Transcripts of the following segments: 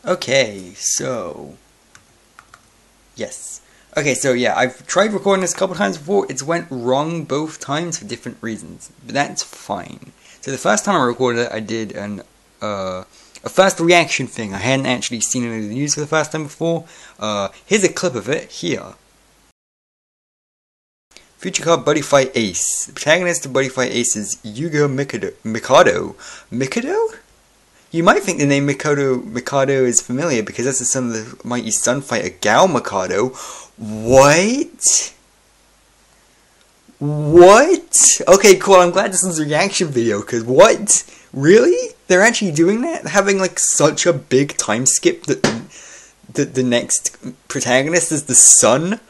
Okay, so yes. Okay, so yeah, I've tried recording this a couple times before. It's went wrong both times for different reasons, but that's fine. So the first time I recorded it, I did a first reaction thing. I hadn't actually seen any of the news for the first time before. Here's a clip of it here. Future card BuddyFight Ace. The protagonist of BuddyFight Ace is Yuga Mikado. Mikado? You might think the name Mikado is familiar because that's the son of the mighty sun fighter Gal Mikado. What? What? Okay, cool. I'm glad this is a reaction video because what? Really? They're actually doing that? Having like such a big time skip that the next protagonist is the son?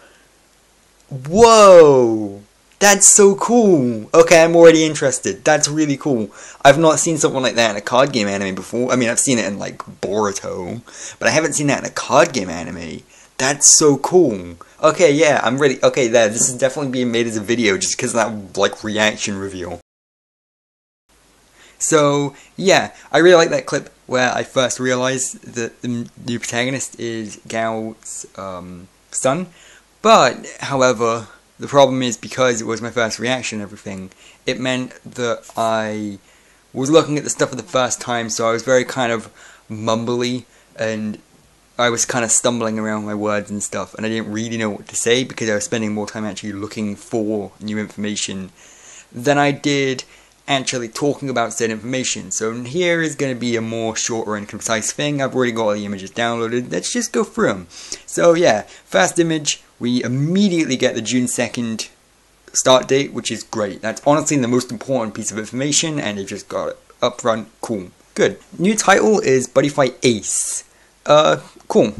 Whoa! That's so cool! Okay, I'm already interested. That's really cool. I've not seen something like that in a card game anime before. I mean, I've seen it in, like, Boruto. But I haven't seen that in a card game anime. That's so cool. Okay, yeah, I'm ready. Okay, this is definitely being made as a video just because of that, like, reaction reveal. So, yeah, I really like that clip where I first realized that the new protagonist is Gal's son. But, however, the problem is because it was my first reaction and everything, it meant that I was looking at the stuff for the first time, so I was very kind of mumbly, and I was kind of stumbling around my words and stuff, and I didn't really know what to say because I was spending more time actually looking for new information than I did actually talking about said information. So here is going to be a more shorter and concise thing. I've already got all the images downloaded. Let's just go through them. So yeah, first image, we immediately get the June 2nd start date, which is great. That's honestly the most important piece of information, and they just got it up front. Cool. Good. New title is BuddyFight Ace. Cool.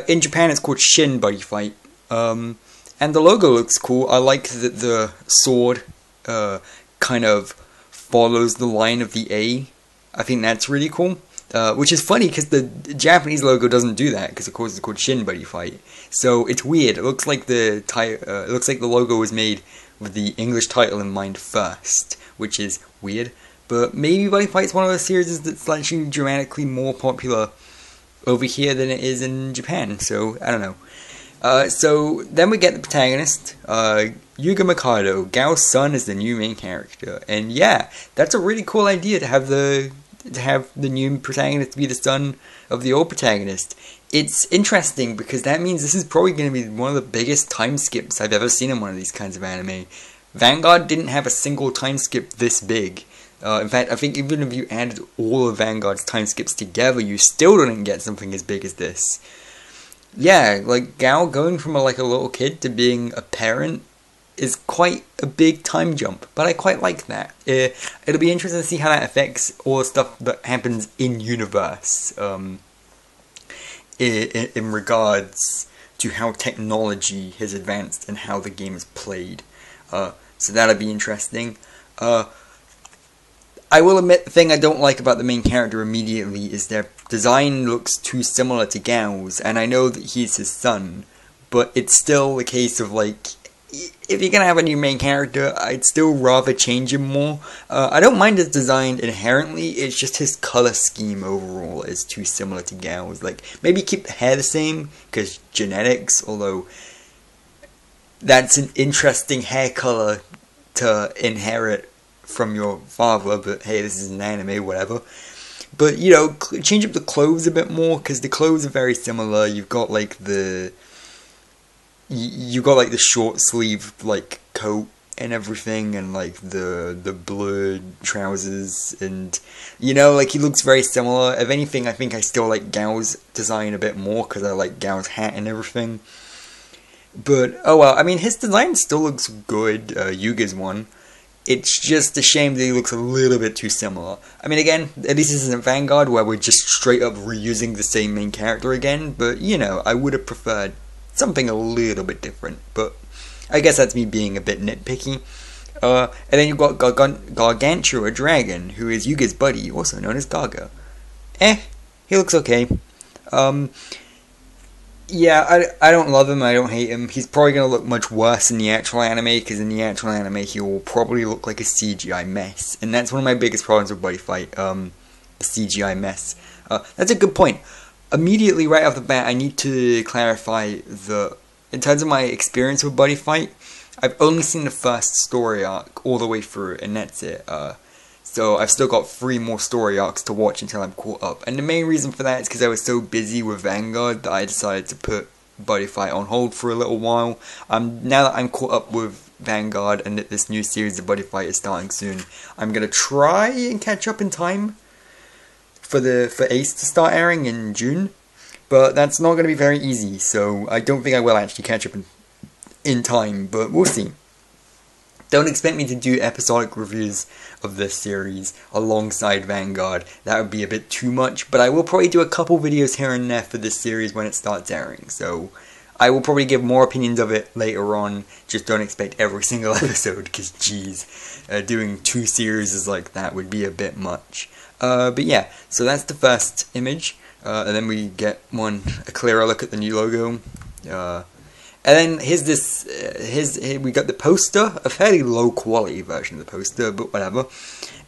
In Japan it's called SHIN BuddyFight. And the logo looks cool. I like that the sword kind of follows the line of the A. I think that's really cool. Which is funny because the Japanese logo doesn't do that because of course it's called SHIN BuddyFight. So it's weird. It looks like the logo was made with the English title in mind first, which is weird. But maybe BuddyFight's one of those series that's actually dramatically more popular over here than it is in Japan. So I don't know. So then we get the protagonist, Yuga Mikado. Gal's son is the new main character, and yeah, that's a really cool idea to have the new protagonist be the son of the old protagonist. It's interesting because that means this is probably going to be one of the biggest time skips I've ever seen in one of these kinds of anime. Vanguard didn't have a single time skip this big. In fact, I think even if you added all of Vanguard's time skips together, you still didn't get something as big as this. Yeah, like Gal going from a little kid to being a parent is quite a big time jump, but I quite like that. It'll be interesting to see how that affects all the stuff that happens in universe, in regards to how technology has advanced and how the game is played. So that'll be interesting. I will admit the thing I don't like about the main character immediately is their design looks too similar to Gal's, and I know that he's his son, but it's still a case of like, if you're gonna have a new main character, I'd still rather change him more. I don't mind his design inherently, it's just his color scheme overall is too similar to Gal's. Like, maybe keep the hair the same, because genetics, although that's an interesting hair color to inherit from your father, but hey, this is an anime, whatever. But, you know, change up the clothes a bit more, because the clothes are very similar. You've got like the short sleeve like coat and everything, and like the blurred trousers, and you know, like he looks very similar. If anything, I think I still like Gal's design a bit more because I like Gal's hat and everything. But oh well, I mean his design still looks good. Yuga's one. It's just a shame that he looks a little bit too similar. I mean, again, at least this isn't Vanguard where we're just straight up reusing the same main character again. But you know, I would have preferred something a little bit different, but I guess that's me being a bit nitpicky. And then you've got Gargantua, a dragon, who is Yuga's buddy, also known as Gaga. He looks okay. Yeah, I don't love him, I don't hate him. He's probably going to look much worse in the actual anime, because in the actual anime he will probably look like a CGI mess. And that's one of my biggest problems with BuddyFight, the CGI mess. That's a good point. immediately right off the bat, I need to clarify in terms of my experience with BuddyFight, I've only seen the first story arc all the way through, and that's it. So I've still got 3 more story arcs to watch until I'm caught up. And the main reason for that is because I was so busy with Vanguard that I decided to put BuddyFight on hold for a little while. Now that I'm caught up with Vanguard and that this new series of BuddyFight is starting soon, I'm gonna try and catch up in time for Ace to start airing in June. But that's not gonna be very easy, so I don't think I will actually catch up in time, but we'll see. Don't expect me to do episodic reviews of this series alongside Vanguard. That would be a bit too much, but I will probably do a couple videos here and there for this series when it starts airing. So I will probably give more opinions of it later on. Just don't expect every single episode, because geez, doing 2 series like that would be a bit much. But yeah, so that's the first image, and then we get a clearer look at the new logo. And then here's we got the poster, a fairly low quality version of the poster, but whatever.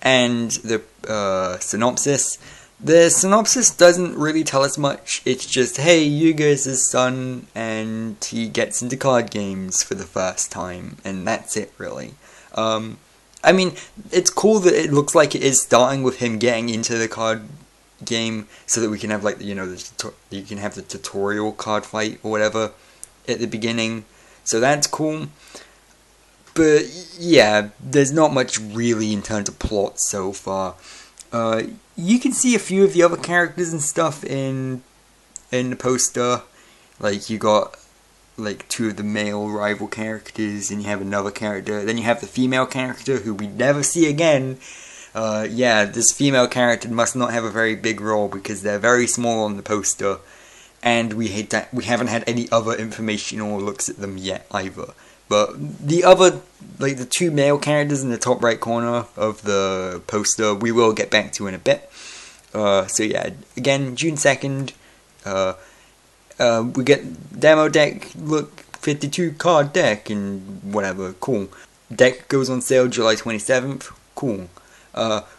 And the synopsis. The synopsis doesn't really tell us much. It's just, hey, Yuga's his son, and he gets into card games for the first time, and that's it, really. I mean, it's cool that it looks like it is starting with him getting into the card game, so that we can have, like, you know, you can have the tutorial card fight or whatever at the beginning, so that's cool. But yeah, there's not much really in terms of plot so far. You can see a few of the other characters and stuff in the poster. Like, you got like 2 of the male rival characters, and you have another character, then you have the female character who we never see again. Yeah, this female character must not have a very big role because they're very small on the poster. And we haven't had any other information or looks at them yet either. But the other, like the 2 male characters in the top right corner of the poster, we will get back to in a bit. So yeah, again, June 2nd, we get demo deck, look, 52 card deck, and whatever, cool. Deck goes on sale July 27th, cool.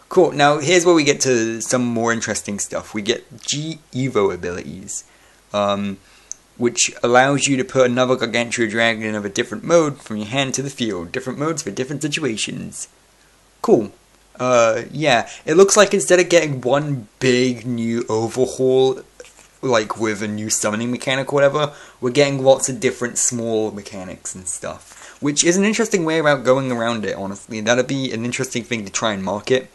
Cool, now here's where we get to some more interesting stuff. We get G-Evo abilities. Which allows you to put another Gargantua Dragon of a different mode from your hand to the field. Different modes for different situations. Cool. Yeah, it looks like instead of getting one big new overhaul, like with a new summoning mechanic or whatever, we're getting lots of different small mechanics and stuff. Which is an interesting way about going around it, honestly. That'd be an interesting thing to try and market.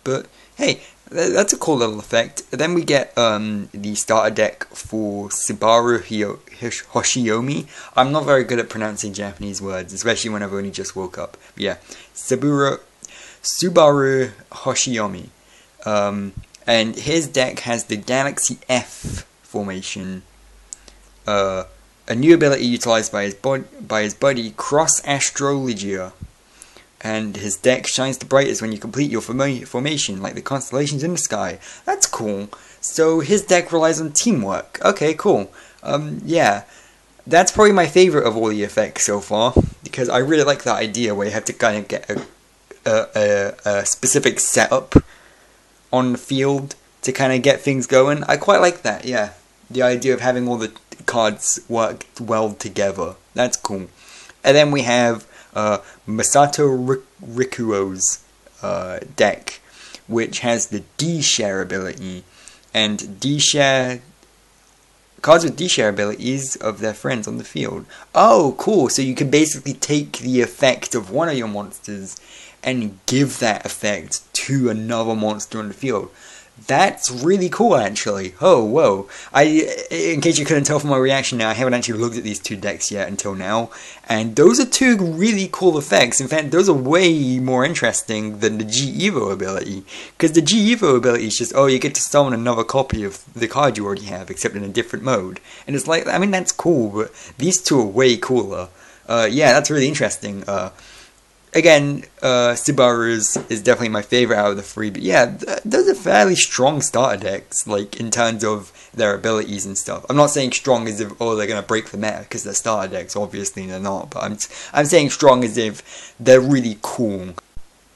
But, hey, that's a cool little effect. Then we get the starter deck for Subaru Hoshiyomi. I'm not very good at pronouncing Japanese words, especially when I've only just woke up. But yeah, Subaru Hoshiyomi. And his deck has the Galaxy F formation. A new ability utilized by his buddy Cross Astrologia. And his deck shines the brightest when you complete your formation, like the constellations in the sky. That's cool. So his deck relies on teamwork. Okay, cool. Yeah. That's probably my favorite of all the effects so far, because I really like that idea where you have to kind of get a specific setup on the field to kind of get things going. I quite like that, yeah. The idea of having all the cards work well together. That's cool. And then we have Masato Rikuo's deck, which has the D-Share ability, and D-Share, cards with D-Share abilities of their friends on the field. Oh, cool, so you can basically take the effect of one of your monsters and give that effect to another monster on the field. That's really cool, actually. Oh, whoa. In case you couldn't tell from my reaction now, I haven't actually looked at these 2 decks yet until now. And those are 2 really cool effects. In fact, those are way more interesting than the G-Evo ability. Because the G-Evo ability is just, oh, you get to summon another copy of the card you already have, except in a different mode. And it's like, I mean, that's cool, but these 2 are way cooler. Yeah, that's really interesting. Again, Subaru's is definitely my favorite out of the 3, but yeah, those are fairly strong starter decks, like, in terms of their abilities and stuff. I'm not saying strong as if, oh, they're gonna break the meta, because they're starter decks, obviously they're not, but I'm saying strong as if they're really cool.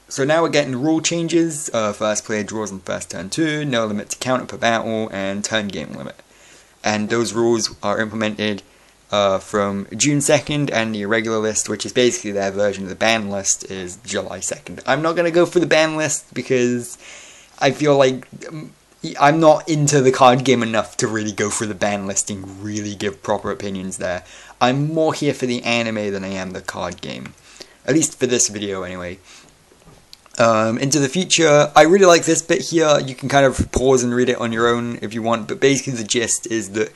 So now we're getting rule changes. First player draws on first turn 2, no limit to counter per battle, and turn game limit. And those rules are implemented from June 2nd, and the irregular list, which is basically their version of the ban list, is July 2nd. I'm not going to go for the ban list because I feel like I'm not into the card game enough to really go for the ban list and really give proper opinions there. I'm more here for the anime than I am the card game. At least for this video anyway. Into the future, I really like this bit here. You can kind of pause and read it on your own if you want, but basically the gist is that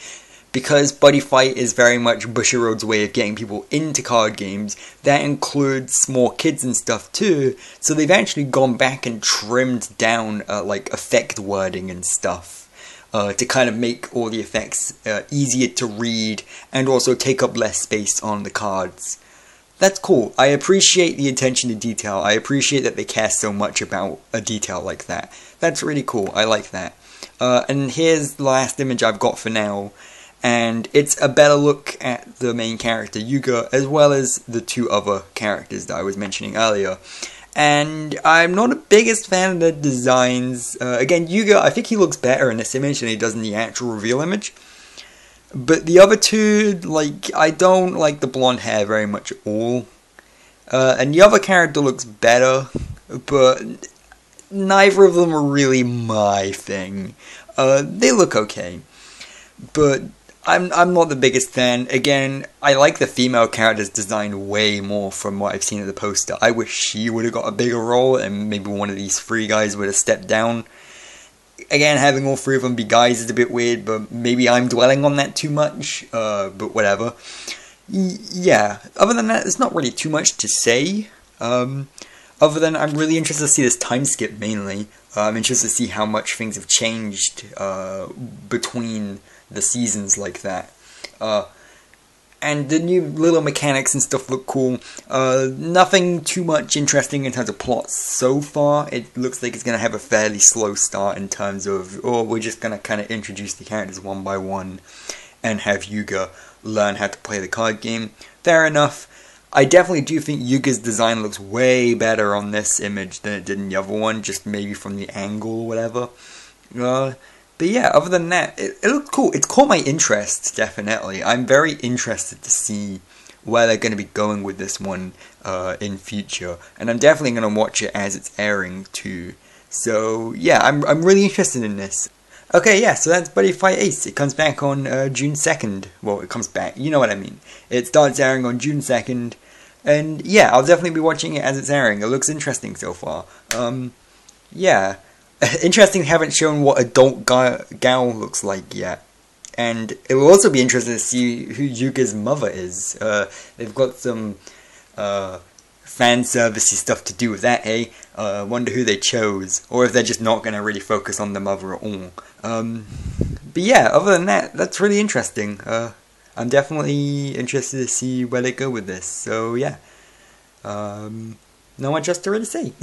because BuddyFight is very much Bushiroad's way of getting people into card games, that includes small kids and stuff too, so they've actually gone back and trimmed down like effect wording and stuff to kind of make all the effects easier to read and also take up less space on the cards. That's cool. I appreciate the attention to detail. I appreciate that they care so much about a detail like that. That's really cool. I like that. And here's the last image I've got for now. And it's a better look at the main character, Yuga, as well as the two other characters that I was mentioning earlier. And I'm not the biggest fan of the designs. Again, Yuga, I think he looks better in this image than he does in the actual reveal image. But the other two, like, I don't like the blonde hair very much at all. And the other character looks better, but neither of them are really my thing. They look okay. But I'm not the biggest fan. Again, I like the female character's design way more from what I've seen of the poster. I wish she would have got a bigger role and maybe one of these three guys would have stepped down. Again, having all three of them be guys is a bit weird, but maybe I'm dwelling on that too much, but whatever. Yeah, other than that, there's not really too much to say. Other than I'm really interested to see this time skip mainly. I'm interested to see how much things have changed between the seasons like that. And the new little mechanics and stuff look cool. Nothing too much interesting in terms of plots so far. It looks like it's going to have a fairly slow start in terms of, oh, we're just going to kind of introduce the characters one by one and have Yuga learn how to play the card game. Fair enough. I definitely do think Yuga's design looks way better on this image than it did in the other one, just maybe from the angle or whatever. But yeah, other than that, it looked cool. It's caught my interest, definitely. I'm very interested to see where they're going to be going with this one in future. And I'm definitely going to watch it as it's airing too. So yeah, I'm really interested in this. Okay, yeah, so that's BuddyFight Ace. It comes back on June 2nd. Well, it comes back. You know what I mean. It starts airing on June 2nd. And yeah, I'll definitely be watching it as it's airing. It looks interesting so far. Yeah. Interesting, they haven't shown what adult Gal looks like yet. And it will also be interesting to see who Yuga's mother is. They've got some fan servicey stuff to do with that, eh? Wonder who they chose. Or if they're just not going to really focus on the mother at all. But yeah, other than that, that's really interesting. I'm definitely interested to see where they go with this. So yeah. Not much else to really say.